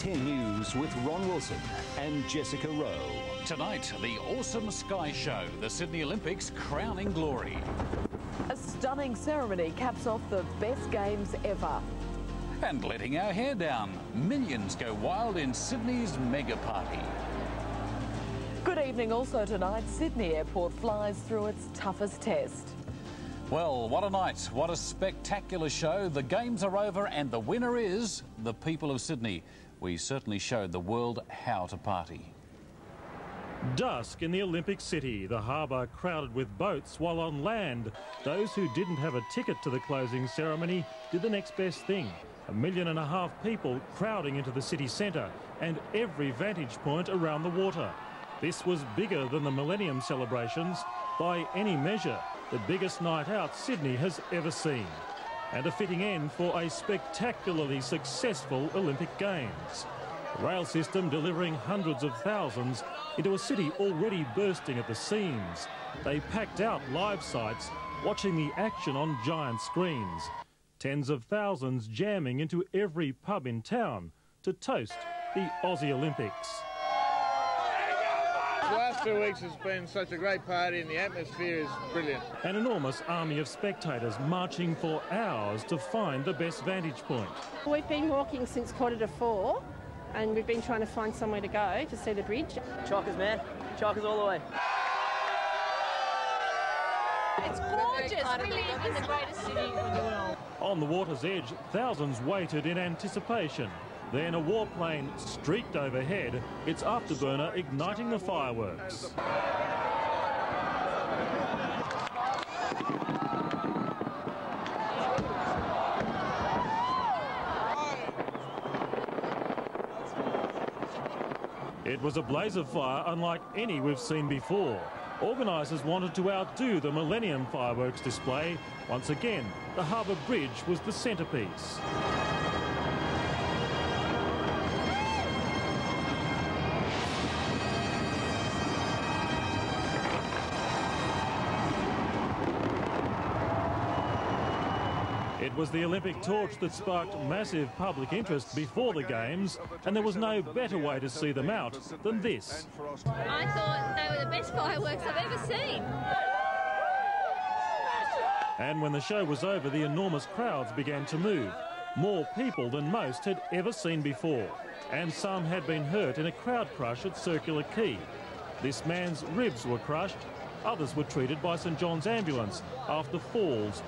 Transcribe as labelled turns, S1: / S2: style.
S1: 10 News with Ron Wilson and Jessica Rowe.
S2: Tonight, the awesome Sky Show, the Sydney Olympics crowning glory.
S3: A stunning ceremony caps off the best games ever.
S2: And letting our hair down, millions go wild in Sydney's mega party.
S3: Good evening. Also tonight, Sydney Airport flies through its toughest test.
S2: Well, what a night, what a spectacular show. The games are over and the winner is the people of Sydney. We certainly showed the world how to party.
S4: Dusk in the Olympic City, the harbour crowded with boats, while on land, those who didn't have a ticket to the closing ceremony did the next best thing. 1.5 million people crowding into the city centre and every vantage point around the water. This was bigger than the Millennium celebrations. By any measure, the biggest night out Sydney has ever seen. And a fitting end for a spectacularly successful Olympic Games. The rail system delivering hundreds of thousands into a city already bursting at the seams. They packed out live sites, watching the action on giant screens. Tens of thousands jamming into every pub in town to toast the Aussie Olympics.
S5: The last 2 weeks has been such a great party and the atmosphere is brilliant.
S4: An enormous army of spectators marching for hours to find the best vantage point.
S6: We've been walking since 3:45 and we've been trying to find somewhere to go to see the bridge.
S7: Chalkers, man. Chalkers all the way.
S8: It's gorgeous. We live in the greatest city in the world.
S4: On the water's edge, thousands waited in anticipation. Then a warplane streaked overhead, its afterburner igniting the fireworks. It was a blaze of fire unlike any we've seen before. Organisers wanted to outdo the Millennium fireworks display. Once again, the Harbour Bridge was the centrepiece. It was the Olympic torch that sparked massive public interest before the Games, and there was no better way to see them out than this.
S8: I thought they were the best fireworks I've ever seen.
S4: And when the show was over, the enormous crowds began to move. More people than most had ever seen before. And some had been hurt in a crowd crush at Circular Quay. This man's ribs were crushed. Others were treated by St John's Ambulance after falls